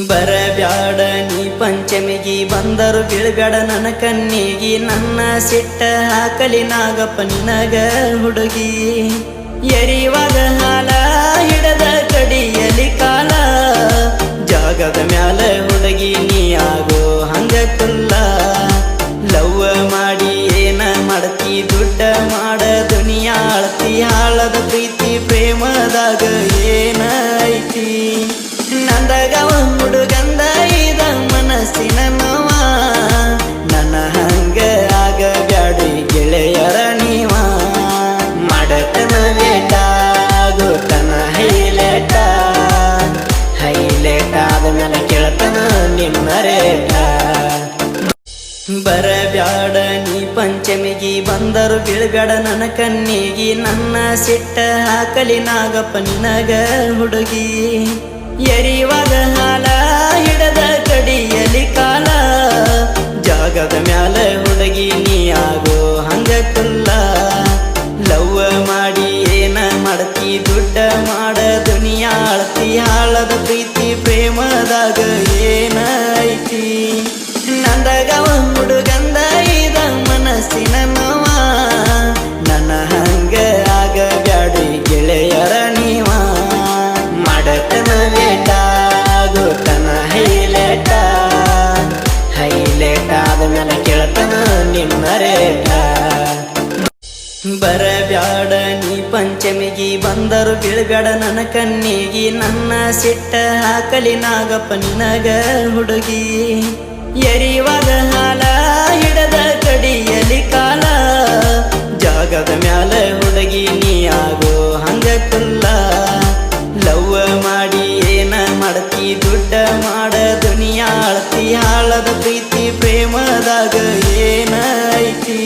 ಬರಬ್ಯಾಡ ನೀ ಪಂಚಮಿಗಿ ಬಂದರು ಬೀಳ್ಬೇಡ ನನ್ನ ಕಣ್ಣಿಗಿ ನನ್ನ ಸಿಟ್ಟ ಹಾಕಲಿ ನಾಗಪ್ಪ ನಿನಗ ಹುಡುಗಿ ಎರಿವಾಗ ಹಾಲ ಹಿಡದ ಕಡಿಯಲಿ ಕಾಲ ಜಾಗದ ಮ್ಯಾಲ ಹುಡುಗಿ ನೀ ಆಗೋ ಹಂಗ ಕುಲ್ಲ ಲವ್ವ ಮಾಡಿ ಏನ ಮಾಡತಿ ದುಡ್ಡ ಮಾಡ ದುನಿಯಾ ಆಳ್ತಿ ಹಾಳದ ಪ್ರೀತಿ ಪ್ರೇಮದಾಗ ಏನ ಐತಿ ನಂದಗವ ಹುಡುಗಂದ ಇದ ಮನಸ್ಸಿನ ನೋವ ನನ್ನ ಹಂಗ ಆಗ ಬ್ಯಾಡಿ ಗೆಳೆಯರ ನೀವ ಮಾಡತನ ಲೇಟ ಆಗೋತನ ಹೈಲೇಟ ಆದ ಮೇಲೆ ಕೇಳ್ತನ ನಿನ್ನ ರೇಟ ಬರಬ್ಯಾಡ ನೀ ಪಂಚಮಿಗಿ ಬಂದರು ಬೀಳ್ಬೇಡ ನನ್ನ ಕಣ್ಣಿಗಿ ನನ್ನ ಸಿಟ್ಟ ಹಾಕಲಿ ನಾಗಪ್ಪ ನಿನಗ ಹುಡುಗಿ ಎರಿವಾಗ ಹಾಲ ಹಿಡದ ಕಡಿಯಲಿ ಕಾಲ ಜಾಗದ ಮ್ಯಾಲ ಹುಡುಗಿ ನೀ ಆಗೋ ಹಂಗ ಕುಲ್ಲ ಲವ್ವ ಮಾಡಿ ಏನ ಮಾಡತಿ ದುಡ್ಡ ಮಾಡ ದುನಿಯಾ ಆಳ್ತಿ ಹಾಳದ ಪ್ರೀತಿ ಪ್ರೇಮದಾಗ ಏನ ಐತಿ ನಂದಗವ ಹುಡುಗಂದ ಇದ ಮನಸ್ಸಿನ ನೋವ ನನ್ನ ಹಂಗ ಆಗ ಬ್ಯಾಡಿ ಗೆಳೆಯರ ನೀವ ಮಾಡತನ ಲೇಟ ಆಗೋತನ ಹೈಲೇಟ ಆದ ಮೇಲೆ ಕೇಳ್ತನ ನಿನ್ನ ರೇಟ ಬರಬ್ಯಾಡ ನೀ ಪಂಚಮಿಗಿ ಬಂದರು ಬೀಳ್ಬೇಡ ನನ್ನ ಕಣ್ಣಿಗಿ ನನ್ನ ಸಿಟ್ಟ ಹಾಕಲಿ ನಾಗಪ್ಪ ನಿನಗ ಹುಡುಗಿ ಎರಿವಾಗ ಹಾಲ ಹಿಡದ ಕಡಿಯಲಿ ಕಾಲ ಜಾಗದ ಮ್ಯಾಲ ಹುಡುಗಿ ನೀ ಆಗೋ ಹಂಗ ಕುಲ್ಲ ಲವ್ವ ಮಾಡಿ ಏನ ಮಾಡತಿ ದುಡ್ಡ ಮಾಡ ದುನಿಯಾ ಆಳ್ತಿ ಹಾಳದ ಪ್ರೀತಿ ಪ್ರೇಮದಾಗ ಏನ ಐತಿ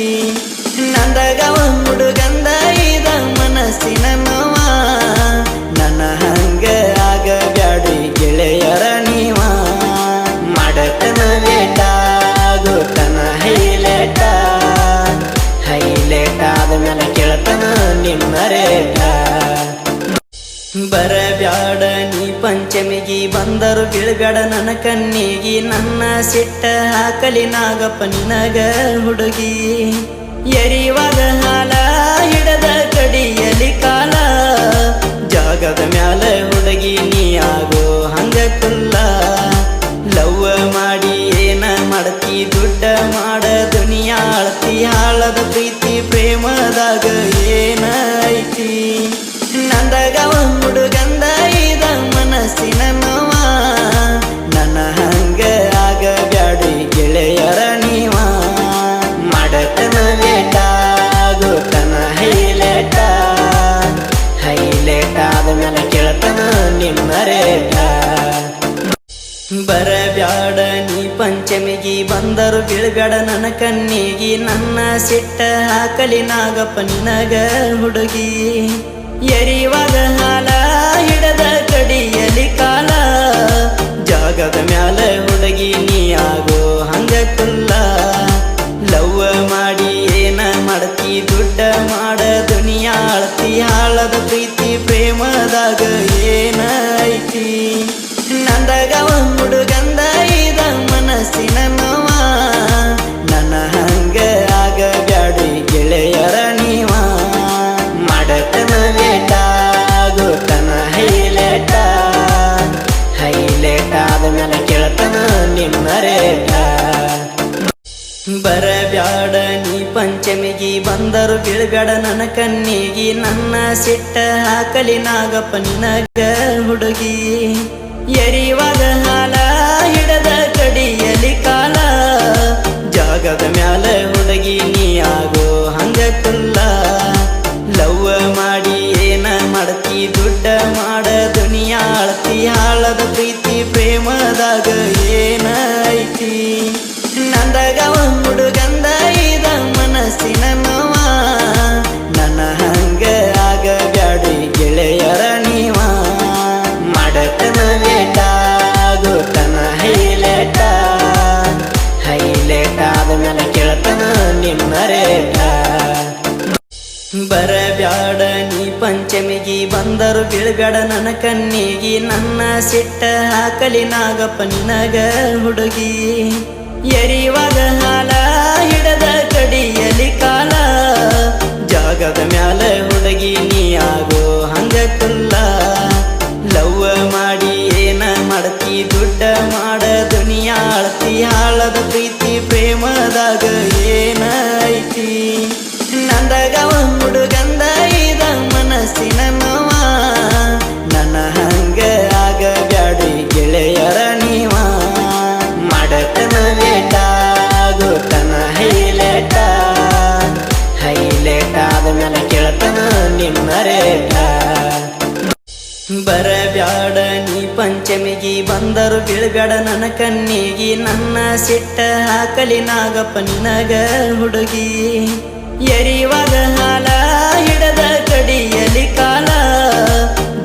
ನಂದಗವ ಹುಡುಗಂದ ಇದ ಮನಸ್ಸಿನ ನೋವ ನನ್ನ ಹಂಗ ಆಗ ಬ್ಯಾಡಿ ಗೆಳೆಯರ ನೀವ ಮಾಡತನ ಲೇಟ ಆಗೋತನ ಹೈಲೇಟ ಆದ ಮೇಲೆ ಕೇಳ್ತನ ನಿನ್ನ ರೇಟ ಬರಬ್ಯಾಡ ನೀ ಪಂಚಮಿಗಿ ಬಂದರು ಬೀಳ್ಬೇಡ ನನ್ನ ಕಣ್ಣಿಗಿ ನನ್ನ ಸಿಟ್ಟ ಹಾಕಲಿ ನಾಗಪ್ಪ ನಿನಗ ಹುಡುಗಿ ಎರಿವಾಗ ಹಾಲ ಹಿಡದ ಕಡಿಯಲಿ ಕಾಲ ಜಾಗದ ಮ್ಯಾಲ ಹುಡುಗಿ ನೀ ಆಗೋ ಹಂಗ ಕುಲ್ಲ ಲವ್ವ ಮಾಡಿ ಏನ ಮಾಡತಿ ದುಡ್ಡ ಮಾಡ ದುನಿಯಾ ಆಳ್ತಿ ಹಾಳದ ಪ್ರೀತಿ ಪ್ರೇಮದಾಗ ಏನ ಐತಿ ನಂದಗವ ಹುಡುಗಂದ ಇದ ಮನಸ್ಸಿನ ನೋವ ನನ್ನ ಹಂಗ ಆಗ ಬ್ಯಾಡಿ ಗೆಳೆಯರ ನೀವ ಮಾಡತನ ಲೇಟ ಆಗೋತನ ಹೈಲೇಟ ಆದ ಮೇಲೆ ಕೇಳ್ತನ ನಿನ್ನ ರೇಟ ಬರಬ್ಯಾಡ ನೀ ಪಂಚಮಿಗಿ ಬಂದರು ಬೀಳ್ಬೇಡ ನನ್ನ ಕಣ್ಣಿಗಿ ನನ್ನ ಸಿಟ್ಟ ಹಾಕಲಿ ನಾಗಪ್ಪ ನಿನಗ ಹುಡುಗಿ ಎರಿವಾಗ ಹಾಲ ಹಿಡದ ಕಡಿಯಲಿ ಕಾಲ ಜಾಗದ ಮ್ಯಾಲ ಹುಡುಗಿ ನೀ ಆಗೋ ಹಂಗ ಕುಲ್ಲ ಲವ್ವ ಮಾಡಿ ಏನ ಮಾಡತಿ ದುಡ್ಡ ಮಾಡ ದುನಿಯಾ ಆಳ್ತಿ ಹಾಳದ ಪ್ರೀತಿ ಪ್ರೇಮದಾಗ ಏನ ಐತಿ ನಂದಗವ ಹುಡುಗಂದ ಇದ ಮನಸ್ಸಿನ ನೋವ ನನ್ನ ಹಂಗ ಆಗ ಬ್ಯಾಡಿ ಗೆಳೆಯರ ನೀವ ಮಾಡತನ ಲೇಟ ಆಗೋತನ ಹೈಲೇಟ ಆದ ಮೇಲೆ ಕೇಳ್ತನ ನಿನ್ನ ರೇಟ ಬರಬ್ಯಾಡ ನೀ ಪಂಚಮಿಗಿ ಬಂದರು ಬೀಳ್ಬೇಡ ನನ್ನ ಕಣ್ಣಿಗಿ ನನ್ನ ಸಿಟ್ಟ ಹಾಕಲಿ ನಾಗಪ್ಪ ನಿನಗ ಹುಡುಗಿ ಎರಿವಾಗ ಹಾಲ ಹಿಡದ ಕಡಿಯಲಿ ಕಾಲ ಜಾಗದ ಮ್ಯಾಲ ಹುಡುಗಿ ನೀ ಆಗೋ ಹಂಗ ಕುಲ್ಲ ಲವ್ವ ಮಾಡಿ ಏನ ಮಾಡತಿ ದುಡ್ಡ ಮಾಡ ದುನಿಯಾ ಆಳ್ತಿ ಹಾಳದ ಪ್ರೀತಿ ಪ್ರೇಮದಾಗ ಏನ ಐತಿ ನಂದಗವ ಹುಡುಗಂದ ಇದ ಮನಸ್ಸಿನ ನೋವ ನನ್ನ ಹಂಗ ಆಗ ಬ್ಯಾಡಿ ಗೆಳೆಯರ ನೀವ ಮಾಡತನ ಲೇಟ ಆಗೋತನ ಹೈಲೇಟ ಆದ ಮೇಲೆ ಕೇಳ್ತನ ನಿನ್ನ ರೇಟ ಬರಬ್ಯಾಡ ನೀ ಪಂಚಮಿಗಿ ಬಂದರು ಬೀಳ್ಬೇಡ ನನ್ನ ಕಣ್ಣಿಗಿ ನನ್ನ ಸಿಟ್ಟ ಹಾಕಲಿ ನಾಗಪ್ಪ ನಿನಗ ಹುಡುಗಿ ಎರಿವಾಗ ಹಾಲ ಹಿಡದ ಕಡಿಯಲಿ ಕಾಲ ಜಾಗದ ಮ್ಯಾಲ ಹುಡುಗಿ ನೀ ಆಗೋ ಹಂಗ ಕುಲ್ಲ ಲವ್ವ ಮಾಡಿ ಏನ ಮಾಡ್ತಿ ದುಡ್ಡ ಮಾಡ ದುನಿಯಾ ಆಳ್ತಿ ಹಾಳದ ಪ್ರೀತಿ ಪ್ರೇಮದಾಗ ಏನ ಐತಿ ನಂದಗವ ಹುಡುಗಂದ ಇದ ಮನಸ್ಸಿನ ನೋವ ನನ್ನ ಹಂಗ ಆಗ ಬ್ಯಾಡಿ ಗೆಳೆಯರ ನೀವ ಮಾಡತನ ಲೇಟ ಆಗೋತನ ಹೈಲೇಟ ಆದ ಮೇಲೆ ಕೇಳ್ತನ ನಿನ್ನ ರೇಟ ಬರಬ್ಯಾಡ ನೀ ಪಂಚಮಿಗಿ ಬಂದರು ಬೀಳ್ಬೇಡ ನನ್ನ ಕಣ್ಣಿಗಿ ನನ್ನ ಸಿಟ್ಟ ಹಾಕಲಿ ನಾಗಪ್ಪ ನಿನಗ ಹುಡುಗಿ ಎರಿವಾಗ ಹಾಲ ಹಿಡದ ಕಡಿಯಲಿ ಕಾಲ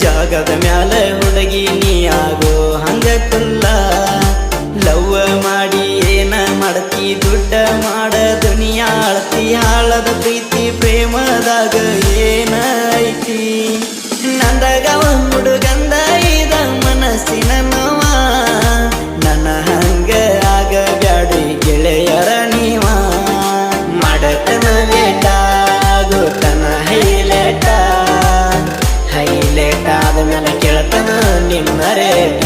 ಜಾಗದ ಮ್ಯಾಲ ಹುಡುಗಿ ನೀ ಆಗೋ ಹಂಗ ಕುಲ್ಲ ಲವ್ವ ಮಾಡಿ ಏನ ಮಾಡ್ತಿ ದುಡ್ಡ ಮಾಡ ದುನಿಯಾ ಆಳ್ತಿ ಹಾಳದ ಪ್ರೀತಿ ಪ್ರೇಮದಾಗ ಏನ ಐತಿ ನಂದಗವ ಹುಡುಗಂದ ಇದ ಮನಸ್ಸಿನ ನೋವ ನನ್ನ ಹಂಗ ಆಗ ಬ್ಯಾಡಿ ಗೆಳೆಯರ ನೀವ ಮಾಡತನ ಲೇಟ ಆಗೋತನ ಹೈಲೇಟ ಆದ ಮೇಲೆ ಕೇಳ್ತನ ನಿನ್ನ ರೇಟ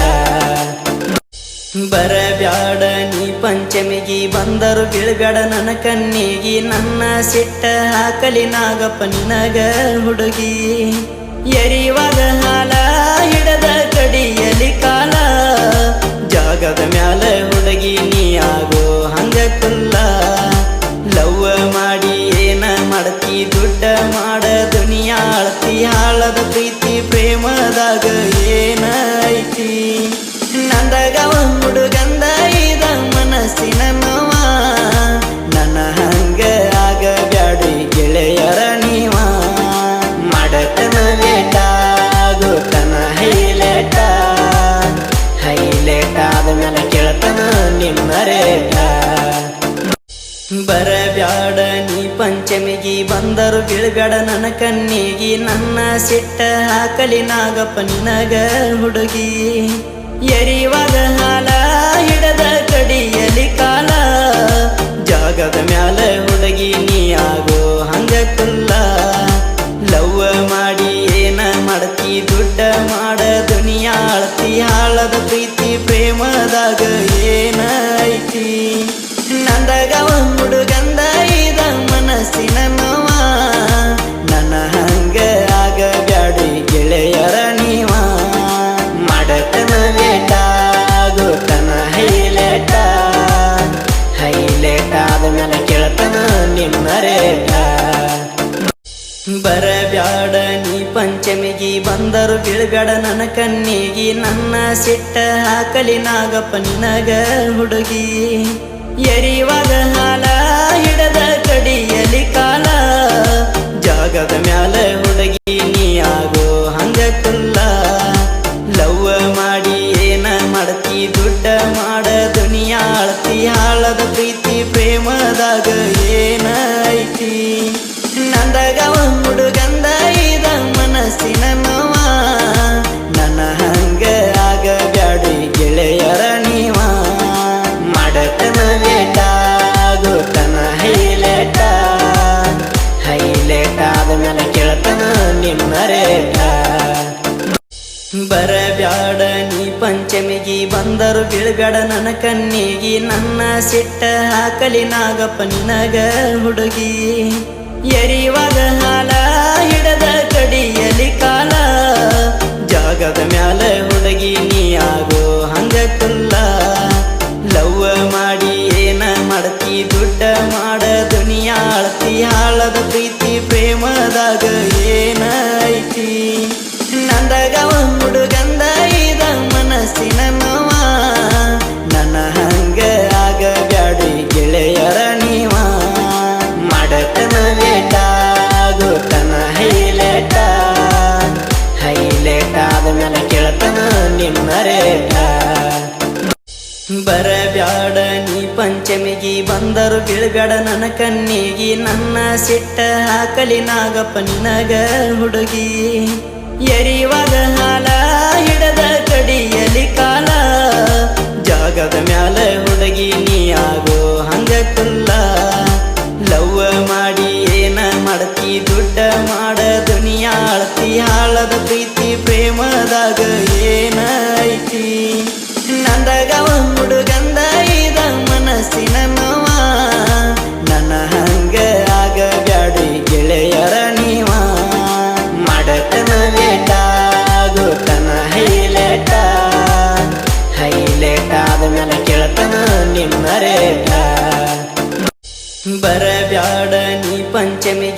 ಬರಬ್ಯಾಡ ನೀ ಪಂಚಮಿಗಿ ಬಂದರು ಬೀಳ್ಬೇಡ ನನ್ನ ಕಣ್ಣಿಗಿ ನನ್ನ ಸಿಟ್ಟ ಹಾಕಲಿ ನಾಗಪ್ಪ ನಿನಗ ಹುಡುಗಿ ಎರಿವಾಗ ಹಾಲ ಹಿಡದ ಕಡಿಯಲಿ ಕಾಲ ಜಾಗದ ಮ್ಯಾಲ ಹುಡುಗಿ ನೀ ಆಗೋ ಹಂಗ ಕುಲ್ಲ ಲವ್ವ ಮಾಡಿ ಏನ ಮಾಡ್ತಿ ದುಡ್ಡ ಮಾಡ ದುನಿಯಾ ಆಳ್ತಿ ಹಾಳದ ಪ್ರೀತಿ ಪ್ರೇಮದಾಗ ಏನ ಐತಿ ನಂದಗವ ಹುಡುಗಂದ ಇದ ಮನಸ್ಸಿನ ನೋವ ನನ್ನ ಹಂಗ ಆಗ ಬ್ಯಾಡಿ ಗೆಳೆಯರ ನೀವ ಮಾಡತನ ಲೇಟ ಆಗೋತನ ಹೈಲೇಟ ಆದ ಮೇಲೆ ಕೇಳ್ತನ ನಿನ್ನ ರೇಟ ಬರಬ್ಯಾಡ ನೀ ಪಂಚಮಿಗಿ ಬಂದರು ಬೀಳ್ಬೇಡ ನನ್ನ ಕಣ್ಣಿಗಿ ನನ್ನ ಸಿಟ್ಟ ಹಾಕಲಿ ನಾಗಪ್ಪ ನಿನಗ ಹುಡುಗಿ ಎರಿವಾಗ ಹಾಲ ಹಿಡದ ಕಡಿಯಲಿ ಕಾಲ ಜಾಗದ ಮ್ಯಾಲ ಹುಡುಗಿ ನೀ ಆಗೋ ಹಂಗ ಕುಲ್ಲ ಲವ್ವ ಮಾಡಿ ಏನ ಮಾಡ್ತಿ ದುಡ್ಡ ಮಾಡ ದುನಿಯಾ ಆಳ್ತಿ ಹಾಳದ ಪ್ರೀತಿ ಪ್ರೇಮದಾಗ ಏನ ಐತಿ ನಂದಗವ ಹುಡುಗಂದ ಇದ ಮನಸ್ಸಿನ ನೋವ ನನ್ನ ಹಂಗ ಆಗ ಬ್ಯಾಡಿ ಗೆಳೆಯರ ನೀವ ಮಾಡತನ ಲೇಟ ಆಗೋತನ ಹೈಲೇಟ ಆದ ಮೇಲೆ ಕೇಳ್ತನ ನಿನ್ನ ರೇಟ ಬರಬ್ಯಾಡ ನೀ ಪಂಚಮಿಗಿ ಬಂದರು ಬೀಳ್ಬೇಡ ನನ್ನ ಕಣ್ಣಿಗಿ ನನ್ನ ಸಿಟ್ಟ ಹಾಕಲಿ ನಾಗಪ್ಪ ನಿನಗ ಹುಡುಗಿ ಎರಿವಾಗ ಹಾಲ ಹಿಡದ ಕಡಿಯಲಿ ಕಾಲ ಜಾಗದ ಮ್ಯಾಲ ಹುಡುಗಿ ನೀ ಆಗೋ ಹಂಗ ಕುಲ್ಲ ಲವ್ವ ಮಾಡಿ ಏನ ಮಾಡ್ತಿ ದುಡ್ಡ ಮಾಡ ದುನಿಯಾ ಆಳ್ತಿ ಹಾಳದ ಪ್ರೀತಿ ಪ್ರೇಮದಾಗ ಏನ ಐತಿ ನಂದಗವ ಹುಡುಗಂದ ಇದ ಮನಸ್ಸಿನ ನೋವ ನನ್ನ ಹಂಗ ಆಗ ಬ್ಯಾಡಿ ಗೆಳೆಯರ ನೀವ ಮಾಡತನ ಲೇಟ ಆಗೋತನ ಹೈಲೇಟ ಆದ ಮೇಲೆ ಕೇಳ್ತನ ನಿನ್ನ ರೇಟ ಬರಬ್ಯಾಡ ನೀ ಪಂಚಮಿಗಿ ಬಂದರು ಬೀಳ್ಬೇಡ ನನ್ನ ಕಣ್ಣಿಗಿ ನನ್ನ ಸಿಟ್ಟ ಹಾಕಲಿ ನಾಗಪ್ಪ ನಿನಗ ಹುಡುಗಿ ಎರಿವಾಗ ಹಾಲ ಹಿಡದ ಕಡಿಯಲಿ ಕಾಲ ಜಾಗದ ಮ್ಯಾಲ ಹುಡುಗಿ ನೀ ಆಗೋ ಹಂಗ ಕುಲ್ಲ ಲವ್ವ ಮಾಡಿ ಏನ ಮಾಡ್ತಿ ದುಡ್ಡ ಮಾಡ ದುನಿಯಾ ಆಳ್ತಿ ಹಾಳದ ಪ್ರೀತಿ ಪ್ರೇಮದಾಗ ಏನ ಐತಿ ನಂದಗವ ಹುಡುಗಂದ ಇದ ಮನಸ್ಸಿನ ನೋವ ನನ್ನ ಹಂಗ ಆಗ ಬ್ಯಾಡಿ ಗೆಳೆಯರ ನೀವ ಮಾಡತನ ಲೇಟ ಆಗೋತನ ಹೈಲೇಟ ಆದ ಮೇಲೆ ಕೇಳ್ತನ ನಿನ್ನ ಬರಬ್ಯಾಡ ನೀ ಪಂಚಮಿಗಿ ಬಂದರು ಬೀಳ್ಬೇಡ ನನ್ನ ಕಣ್ಣಿಗಿ ನನ್ನ ಸಿಟ್ಟ ಹಾಕಲಿ ನಾಗಪ್ಪ ನಿನಗ ಹುಡುಗಿ ಎರಿವಾಗ ಹಾಲ ಹಿಡದ ಕಡಿಯಲಿ ಕಾಲ ಜಾಗದ ಮ್ಯಾಲ ಹುಡುಗಿ ನೀ ಆಗೋ ಹಂಗ ಕುಲ್ಲ ಲವ್ವ ಮಾಡಿ ಏನ ಮಾಡತಿ ದುಡ್ಡ ಮಾಡ ದುನಿಯಾ ಆಳ್ತಿ ಹಾಳದ ಪ್ರೀತಿ ಪ್ರೇಮದಾಗ ಏನ ಐತಿ ನಂದಗವ ಹುಡುಗಂದ ಇದ ಮನಸ್ಸಿನ ನೋವ ನನ್ನ ಹಂಗ ಆಗ ಬ್ಯಾಡಿ ಗೆಳೆಯರ ನೀವ ಮಾಡತನ ಲೇಟ ಆಗೋತನ ಹೈಲೇಟ ಆದ್ಮೇಲೆ ಕೇಳ್ತನ ನಿಮ್ಮ ರೇಟ ಬರಬ್ಯಾಡ ನೀ ಪಂಚಮಿ